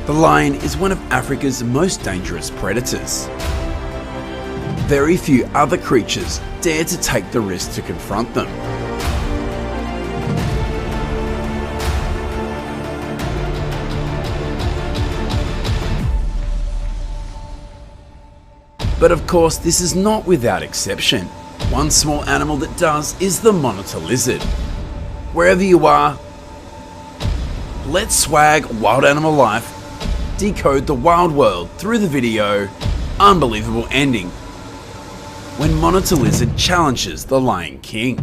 The lion is one of Africa's most dangerous predators. Very few other creatures dare to take the risk to confront them. But of course, this is not without exception. One small animal that does is the monitor lizard. Wherever you are, let's swag wild animal life, decode the wild world through the video Unbelievable Ending, when monitor lizard challenges the Lion King.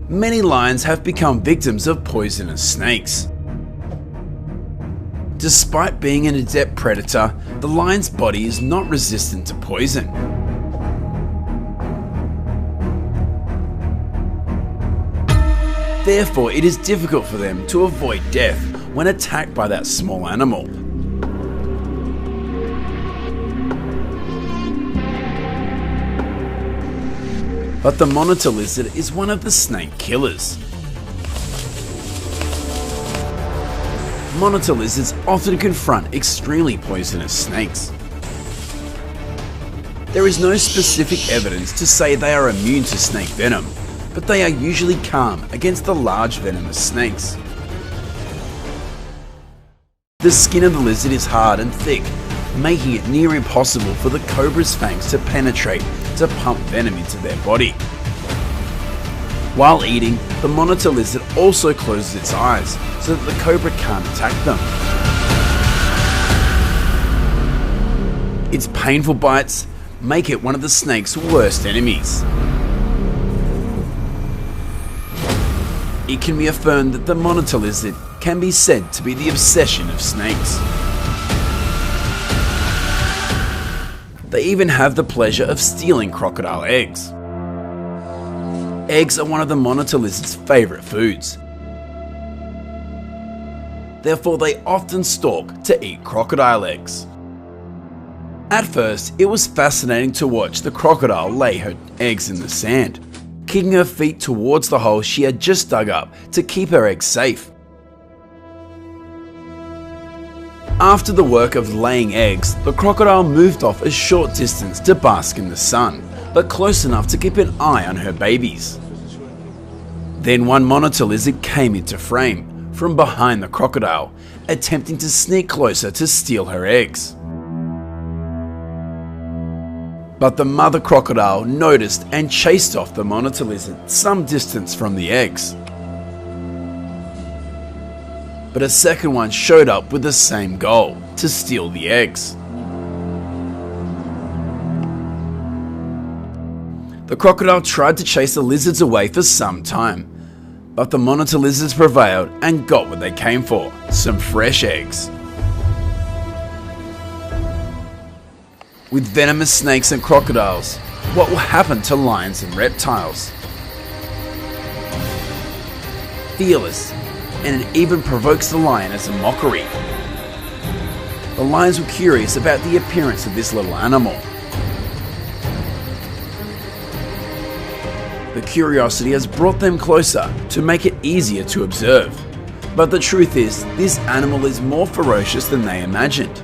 Many lions have become victims of poisonous snakes. Despite being an adept predator, the lion's body is not resistant to poison. Therefore, it is difficult for them to avoid death when attacked by that small animal. But the monitor lizard is one of the snake killers. Monitor lizards often confront extremely poisonous snakes. There is no specific evidence to say they are immune to snake venom, but they are usually calm against the large venomous snakes. The skin of the lizard is hard and thick, making it near impossible for the cobra's fangs to penetrate to pump venom into their body. While eating, the monitor lizard also closes its eyes so that the cobra can't attack them. Its painful bites make it one of the snake's worst enemies. It can be affirmed that the monitor lizard can be said to be the obsession of snakes. They even have the pleasure of stealing crocodile eggs. Eggs are one of the monitor lizard's favourite foods. Therefore, they often stalk to eat crocodile eggs. At first, it was fascinating to watch the crocodile lay her eggs in the sand, kicking her feet towards the hole she had just dug up to keep her eggs safe. After the work of laying eggs, the crocodile moved off a short distance to bask in the sun, but close enough to keep an eye on her babies. Then one monitor lizard came into frame from behind the crocodile, attempting to sneak closer to steal her eggs. But the mother crocodile noticed and chased off the monitor lizard some distance from the eggs. But a second one showed up with the same goal, to steal the eggs. The crocodile tried to chase the lizards away for some time, but the monitor lizards prevailed and got what they came for, some fresh eggs. With venomous snakes and crocodiles, what will happen to lions and reptiles? Fearless, and it even provokes the lion as a mockery. The lions were curious about the appearance of this little animal. The curiosity has brought them closer to make it easier to observe. But the truth is, this animal is more ferocious than they imagined.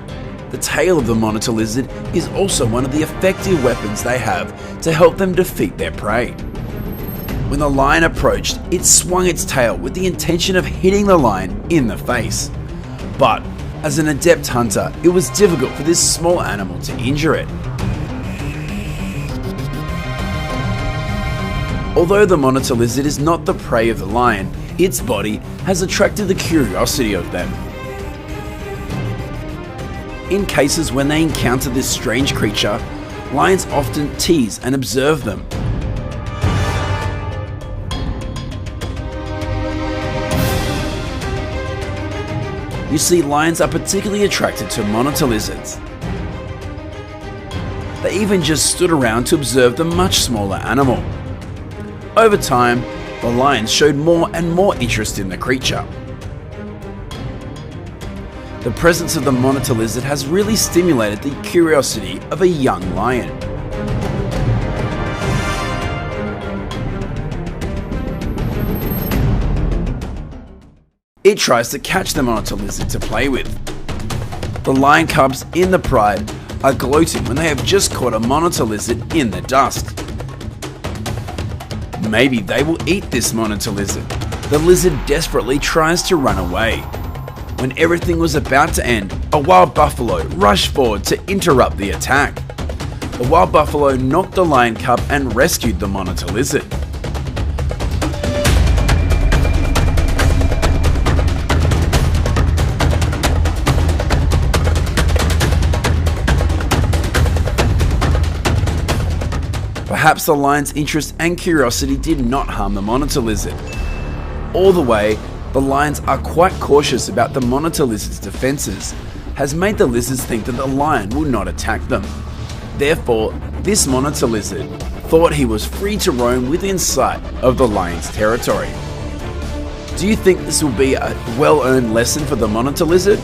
The tail of the monitor lizard is also one of the effective weapons they have to help them defeat their prey. When the lion approached, it swung its tail with the intention of hitting the lion in the face. But as an adept hunter, it was difficult for this small animal to injure it. Although the monitor lizard is not the prey of the lion, its body has attracted the curiosity of them. In cases when they encounter this strange creature, lions often tease and observe them. You see, lions are particularly attracted to monitor lizards. They even just stood around to observe the much smaller animal. Over time, the lions showed more and more interest in the creature. The presence of the monitor lizard has really stimulated the curiosity of a young lion. It tries to catch the monitor lizard to play with. The lion cubs in the pride are gloating when they have just caught a monitor lizard in the dust. Maybe they will eat this monitor lizard. The lizard desperately tries to run away. When everything was about to end, a wild buffalo rushed forward to interrupt the attack. The wild buffalo knocked the lion cub and rescued the monitor lizard. Perhaps the lion's interest and curiosity did not harm the monitor lizard. All the way, the lions are quite cautious about the monitor lizard's defenses, has made the lizards think that the lion will not attack them. Therefore, this monitor lizard thought he was free to roam within sight of the lion's territory. Do you think this will be a well-earned lesson for the monitor lizard?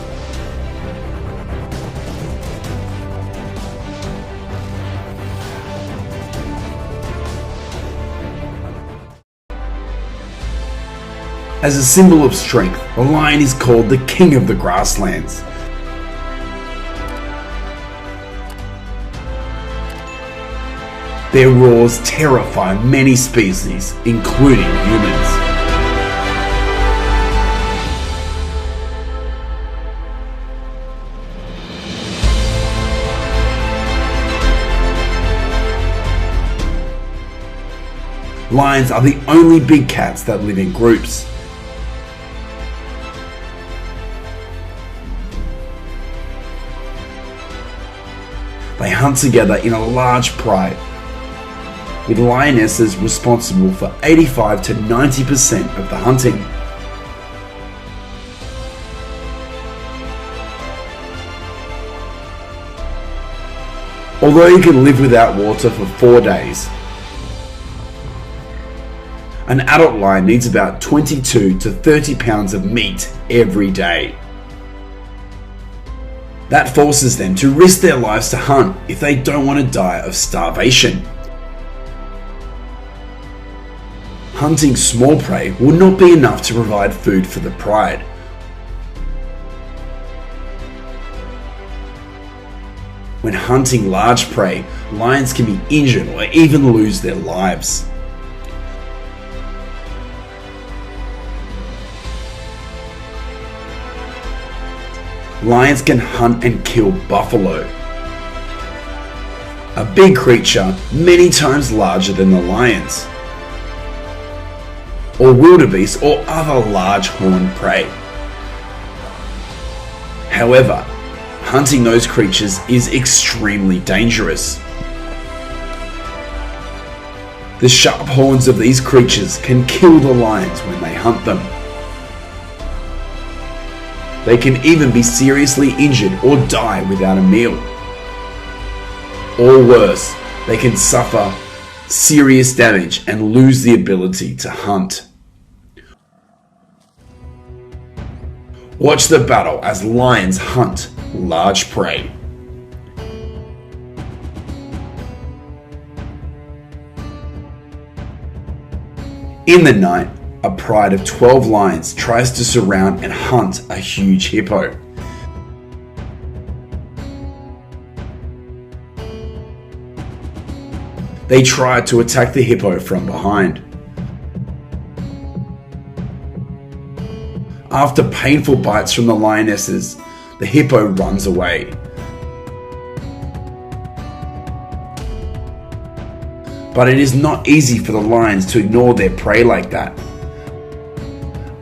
As a symbol of strength, the lion is called the king of the grasslands. Their roars terrify many species, including humans. Lions are the only big cats that live in groups. They hunt together in a large pride, with lionesses responsible for 85 to 90% of the hunting. Although you can live without water for 4 days, an adult lion needs about 22 to 30 pounds of meat every day. That forces them to risk their lives to hunt if they don't want to die of starvation. Hunting small prey will not be enough to provide food for the pride. When hunting large prey, lions can be injured or even lose their lives. Lions can hunt and kill buffalo, a big creature many times larger than the lions, or wildebeest or other large horned prey. However, hunting those creatures is extremely dangerous. The sharp horns of these creatures can kill the lions when they hunt them. They can even be seriously injured or die without a meal. Or worse, they can suffer serious damage and lose the ability to hunt. Watch the battle as lions hunt large prey. In the night, a pride of 12 lions tries to surround and hunt a huge hippo. They try to attack the hippo from behind. After painful bites from the lionesses, the hippo runs away. But it is not easy for the lions to ignore their prey like that.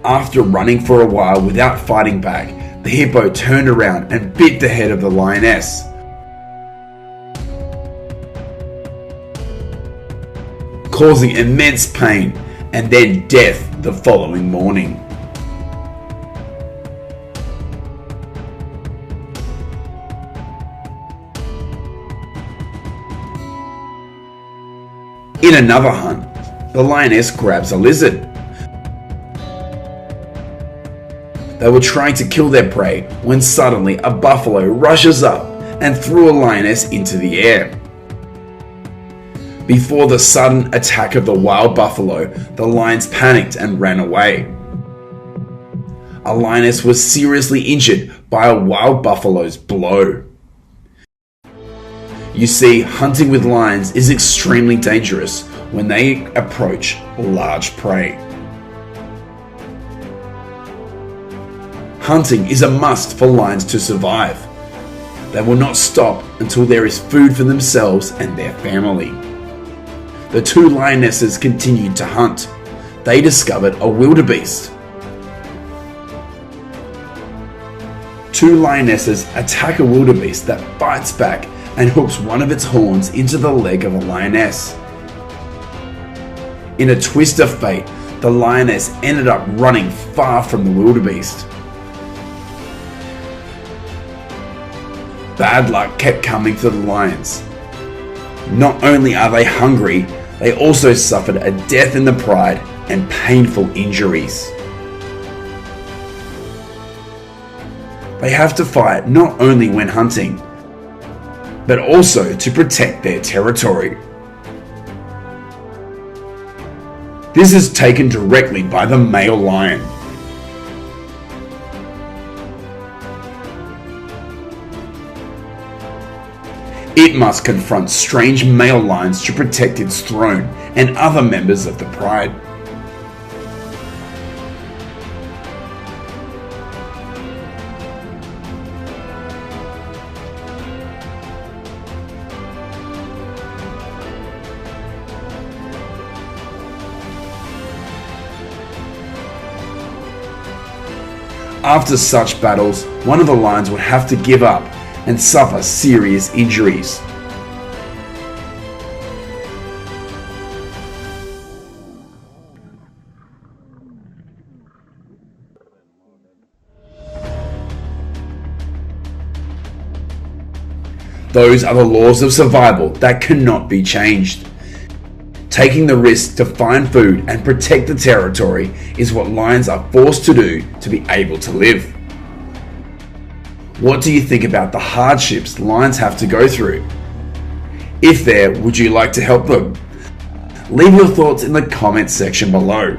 After running for a while without fighting back, the hippo turned around and bit the head of the lioness. Causing immense pain and then death the following morning. In another hunt, the lioness grabs a lizard. They were trying to kill their prey when suddenly a buffalo rushes up and threw a lioness into the air. Before the sudden attack of the wild buffalo, the lions panicked and ran away. A lioness was seriously injured by a wild buffalo's blow. You see, hunting with lions is extremely dangerous when they approach large prey. Hunting is a must for lions to survive. They will not stop until there is food for themselves and their family. The two lionesses continued to hunt. They discovered a wildebeest. Two lionesses attack a wildebeest that bites back and hooks one of its horns into the leg of a lioness. In a twist of fate, the lioness ended up running far from the wildebeest. Bad luck kept coming for the lions. Not only are they hungry, they also suffered a death in the pride and painful injuries. They have to fight not only when hunting, but also to protect their territory. This is taken directly by the male lion. It must confront strange male lions to protect its throne and other members of the pride. After such battles, one of the lions would have to give up and suffer serious injuries. Those are the laws of survival that cannot be changed. Taking the risk to find food and protect the territory is what lions are forced to do to be able to live. What do you think about the hardships lions have to go through? If there, would you like to help them? Leave your thoughts in the comments section below.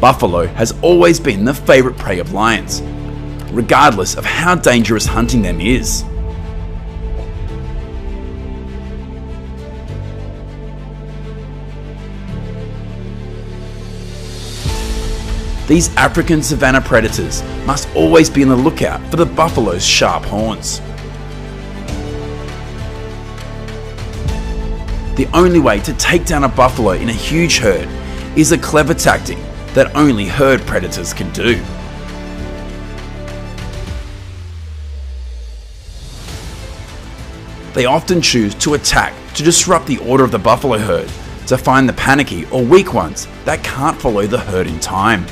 Buffalo has always been the favourite prey of lions, regardless of how dangerous hunting them is. These African savanna predators must always be on the lookout for the buffalo's sharp horns. The only way to take down a buffalo in a huge herd is a clever tactic that only herd predators can do. They often choose to attack to disrupt the order of the buffalo herd, to find the panicky or weak ones that can't follow the herd in time.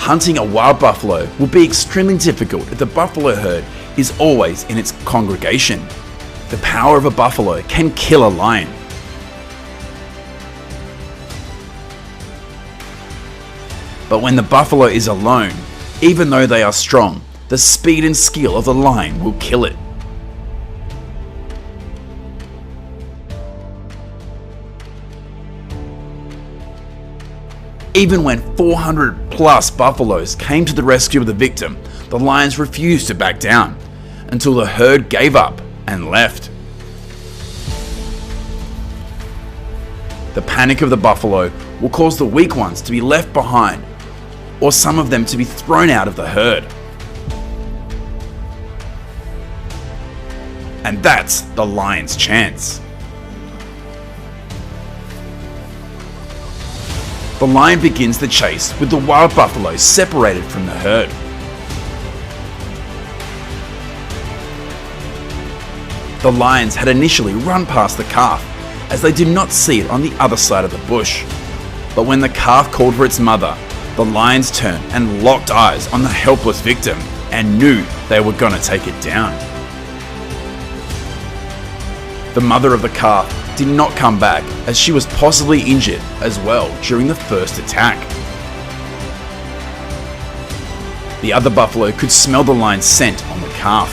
Hunting a wild buffalo will be extremely difficult if the buffalo herd is always in its congregation. The power of a buffalo can kill a lion. But when the buffalo is alone, even though they are strong, the speed and skill of the lion will kill it. Even when 400 plus buffaloes came to the rescue of the victim, the lions refused to back down until the herd gave up and left. The panic of the buffalo will cause the weak ones to be left behind, or some of them to be thrown out of the herd. And that's the lion's chance. The lion begins the chase with the wild buffalo separated from the herd. The lions had initially run past the calf as they did not see it on the other side of the bush. But when the calf called for its mother, the lions turned and locked eyes on the helpless victim and knew they were gonna take it down. The mother of the calf did not come back as she was possibly injured as well during the first attack. The other buffalo could smell the lion's scent on the calf.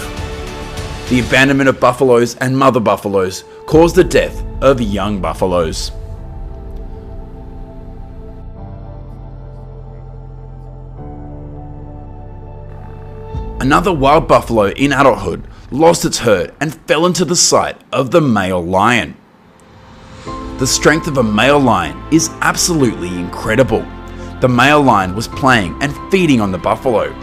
The abandonment of buffaloes and mother buffaloes caused the death of young buffaloes. Another wild buffalo in adulthood lost its herd and fell into the sight of the male lion. The strength of a male lion is absolutely incredible. The male lion was playing and feeding on the buffalo.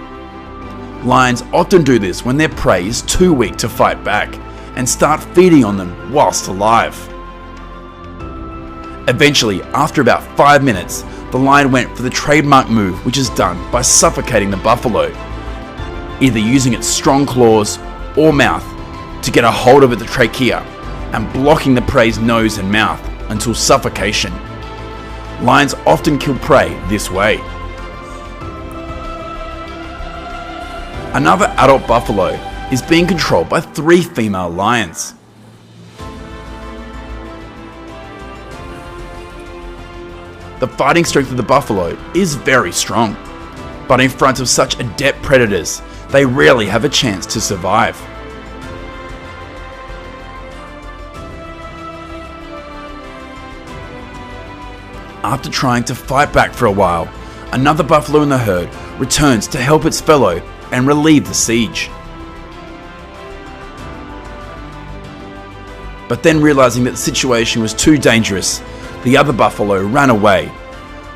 Lions often do this when their prey is too weak to fight back and start feeding on them whilst alive. Eventually, after about 5 minutes, the lion went for the trademark move, which is done by suffocating the buffalo, either using its strong claws or mouth to get a hold of the trachea and blocking the prey's nose and mouth until suffocation. Lions often kill prey this way. Another adult buffalo is being controlled by 3 female lions. The fighting strength of the buffalo is very strong, but in front of such adept predators, they rarely have a chance to survive. After trying to fight back for a while, another buffalo in the herd returns to help its fellow and relieve the siege. But then, realizing that the situation was too dangerous, the other buffalo ran away,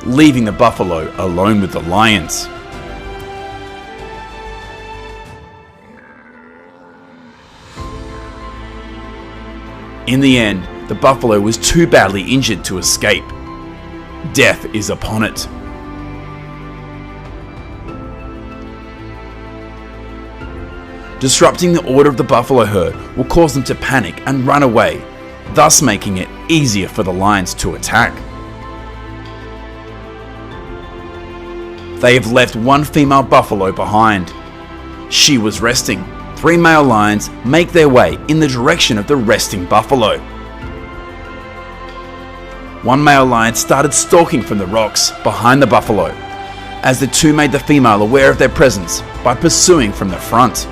leaving the buffalo alone with the lions. In the end, the buffalo was too badly injured to escape. Death is upon it. Disrupting the order of the buffalo herd will cause them to panic and run away, thus making it easier for the lions to attack. They have left one female buffalo behind. She was resting. 3 male lions make their way in the direction of the resting buffalo. One male lion started stalking from the rocks behind the buffalo, as the 2 made the female aware of their presence by pursuing from the front.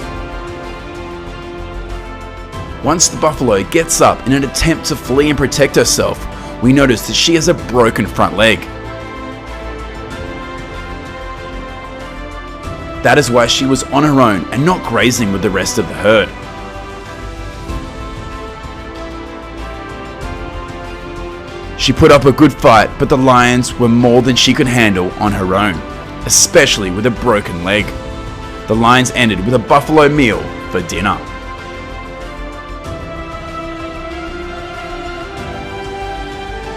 Once the buffalo gets up in an attempt to flee and protect herself, we notice that she has a broken front leg. That is why she was on her own and not grazing with the rest of the herd. She put up a good fight, but the lions were more than she could handle on her own, especially with a broken leg. The lions ended with a buffalo meal for dinner.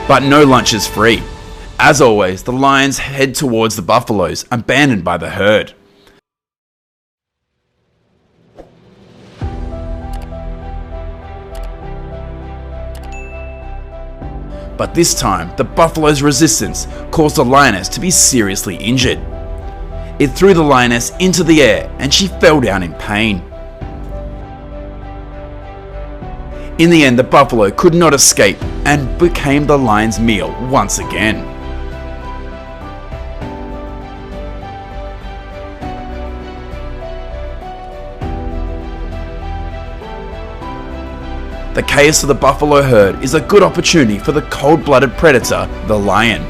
But no lunch is free. As always, the lions head towards the buffaloes abandoned by the herd. But this time, the buffalo's resistance caused the lioness to be seriously injured. It threw the lioness into the air and she fell down in pain. In the end, the buffalo could not escape and became the lion's meal once again. The chaos of the buffalo herd is a good opportunity for the cold-blooded predator, the lion.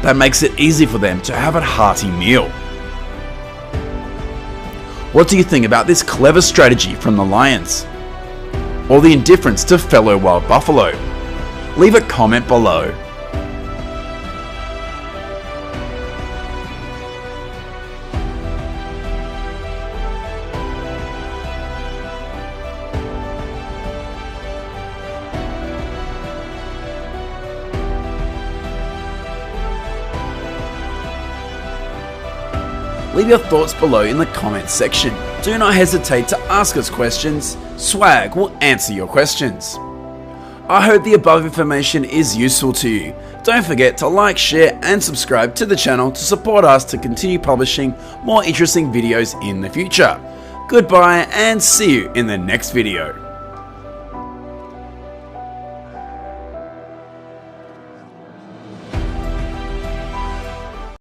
That makes it easy for them to have a hearty meal. What do you think about this clever strategy from the lions? Or the indifference to fellow wild buffalo? Leave a comment below. leave your thoughts below in the comments section. Do not hesitate to ask us questions. Swag will answer your questions. I hope the above information is useful to you. Don't forget to like, share and subscribe to the channel to support us to continue publishing more interesting videos in the future. Goodbye and see you in the next video.